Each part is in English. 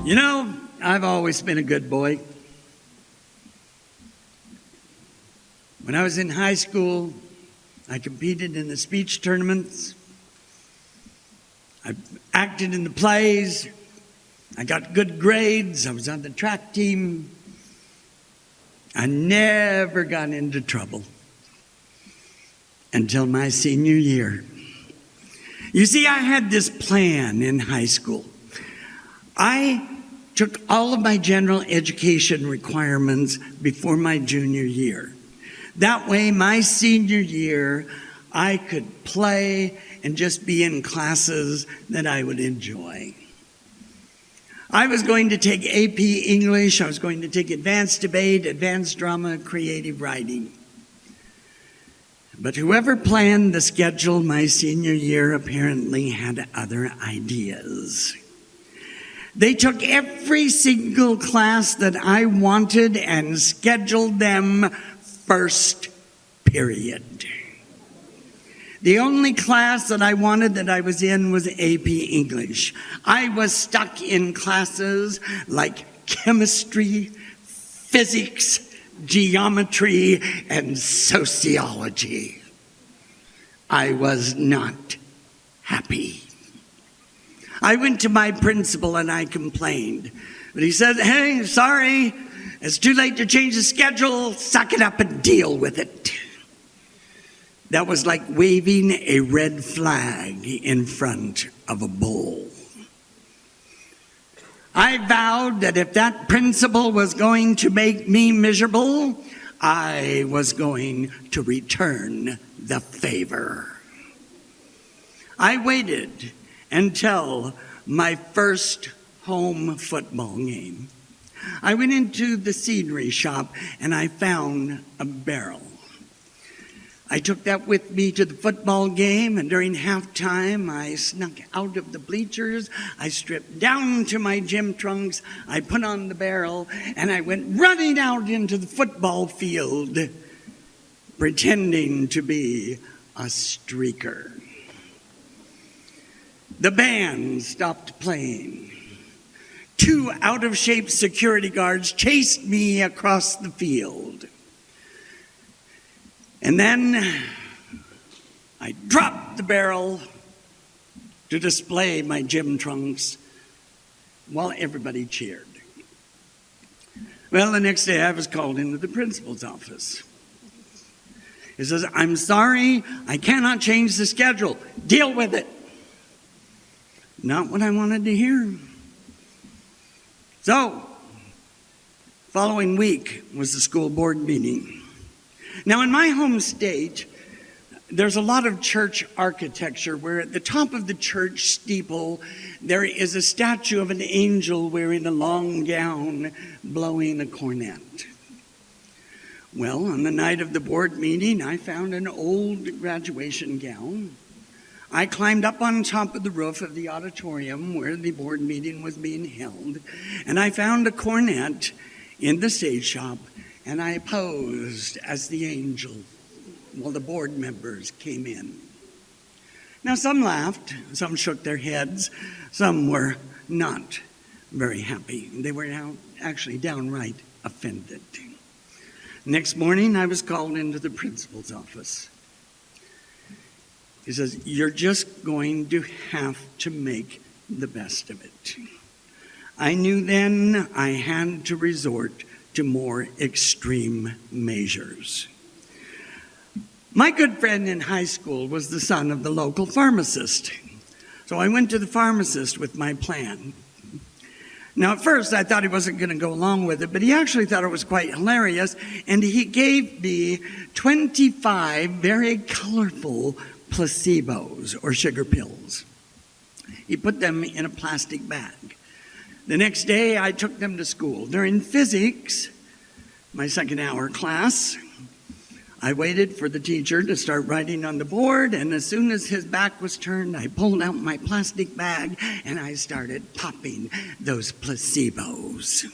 You know, I've always been a good boy. When I was in high school, I competed in the speech tournaments. I acted in the plays. I got good grades. I was on the track team. I never got into trouble until my senior year. You see, I had this plan in high school. I took all of my general education requirements before my junior year. That way, my senior year, I could play and just be in classes that I would enjoy. I was going to take AP English, I was going to take advanced debate, advanced drama, creative writing. But whoever planned the schedule my senior year apparently had other ideas. They took every single class that I wanted and scheduled them first period. The only class that I wanted that I was in was AP English. I was stuck in classes like chemistry, physics, geometry, and sociology. I was not happy. I went to my principal and I complained. But he said, "Hey, sorry, it's too late to change the schedule. Suck it up and deal with it." That was like waving a red flag in front of a bull. I vowed that if that principal was going to make me miserable, I was going to return the favor. I waited until my first home football game. I went into the scenery shop and I found a barrel. I took that with me to the football game, and during halftime, I snuck out of the bleachers. I stripped down to my gym trunks. I put on the barrel, and I went running out into the football field, pretending to be a streaker. The band stopped playing. 2 out-of-shape security guards chased me across the field. And then I dropped the barrel to display my gym trunks while everybody cheered. Well, the next day I was called into the principal's office. He says, "I'm sorry, I cannot change the schedule. Deal with it." Not what I wanted to hear. So, following week was the school board meeting. Now, in my home state, there's a lot of church architecture where at the top of the church steeple, there is a statue of an angel wearing a long gown, blowing a cornet. Well, on the night of the board meeting, I found an old graduation gown. I climbed up on top of the roof of the auditorium where the board meeting was being held, and I found a cornet in the stage shop, and I posed as the angel while the board members came in. Now, some laughed, some shook their heads, some were not very happy. They were now actually downright offended. Next morning, I was called into the principal's office. He says, "You're just going to have to make the best of it." I knew then I had to resort to more extreme measures. My good friend in high school was the son of the local pharmacist. So I went to the pharmacist with my plan. Now, at first, I thought he wasn't going to go along with it, but he actually thought it was quite hilarious, and he gave me 25 very colorful placebos, or sugar pills. He put them in a plastic bag. The next day, I took them to school. During physics, my second hour class, I waited for the teacher to start writing on the board, and as soon as his back was turned, I pulled out my plastic bag and I started popping those placebos.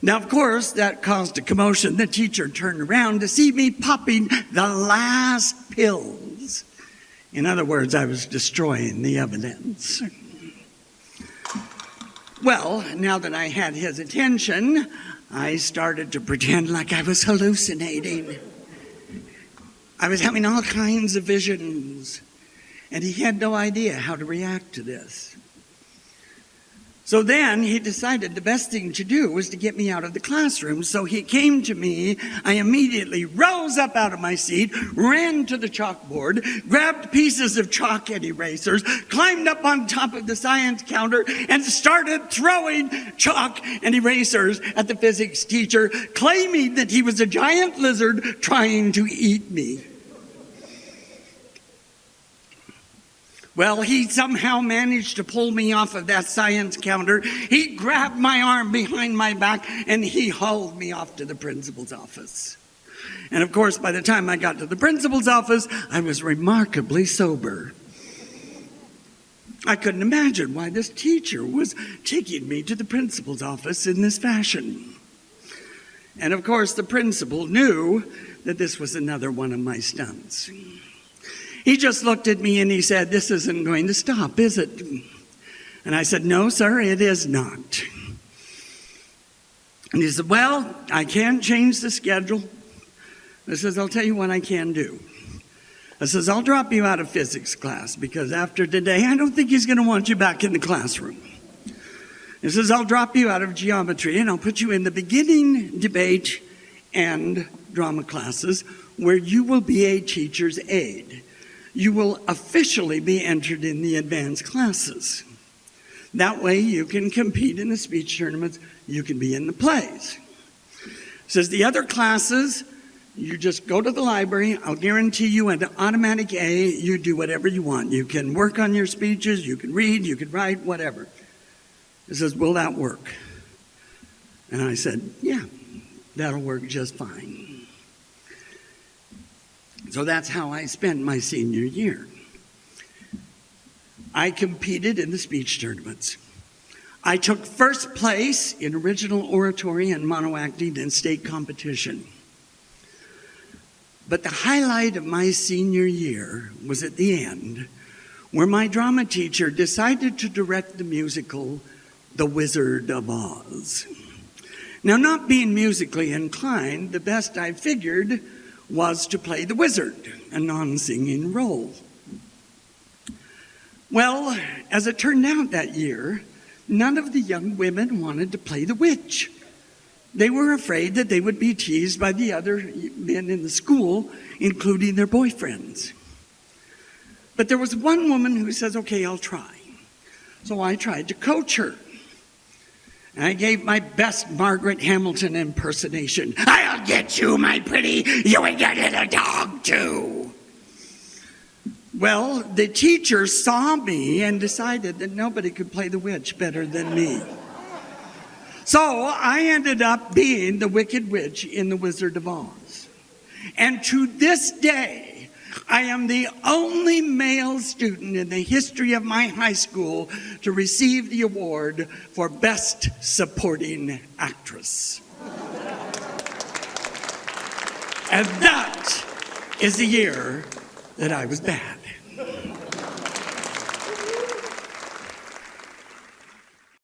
Now, of course, that caused a commotion. The teacher turned around to see me popping the last pills. In other words, I was destroying the evidence. Well, now that I had his attention, I started to pretend like I was hallucinating. I was having all kinds of visions, and he had no idea how to react to this. So then he decided the best thing to do was to get me out of the classroom. So he came to me. I immediately rose up out of my seat, ran to the chalkboard, grabbed pieces of chalk and erasers, climbed up on top of the science counter, and started throwing chalk and erasers at the physics teacher, claiming that he was a giant lizard trying to eat me. Well, he somehow managed to pull me off of that science counter. He grabbed my arm behind my back and he hauled me off to the principal's office. And of course, by the time I got to the principal's office, I was remarkably sober. I couldn't imagine why this teacher was taking me to the principal's office in this fashion. And of course, the principal knew that this was another one of my stunts. He just looked at me and he said, "This isn't going to stop, is it?" And I said, "No, sir, it is not." And he said, "Well, I can't change the schedule." I says, "I'll tell you what I can do." I says, "I'll drop you out of physics class because after today, I don't think he's going to want you back in the classroom." He says, "I'll drop you out of geometry and I'll put you in the beginning, debate, and drama classes where you will be a teacher's aide. You will officially be entered in the advanced classes. That way you can compete in the speech tournaments, you can be in the plays." Says the other classes, you just go to the library, I'll guarantee you an automatic A, you do whatever you want. You can work on your speeches, you can read, you can write, whatever. He says, "Will that work?" And I said, "Yeah, that'll work just fine." So that's how I spent my senior year. I competed in the speech tournaments. I took first place in original oratory and monoacting in state competition. But the highlight of my senior year was at the end, where my drama teacher decided to direct the musical The Wizard of Oz. Now, not being musically inclined, the best I figured was to play the wizard, a non-singing role. Well, as it turned out that year, none of the young women wanted to play the witch. They were afraid that they would be teased by the other men in the school, including their boyfriends. But there was one woman who says, "Okay, I'll try." So I tried to coach her. I gave my best Margaret Hamilton impersonation. "I'll get you, my pretty. You ain't got a dog, too." Well, the teacher saw me and decided that nobody could play the witch better than me. So I ended up being the Wicked Witch in The Wizard of Oz. And to this day, I am the only male student in the history of my high school to receive the award for Best Supporting Actress. And that is the year that I was bad.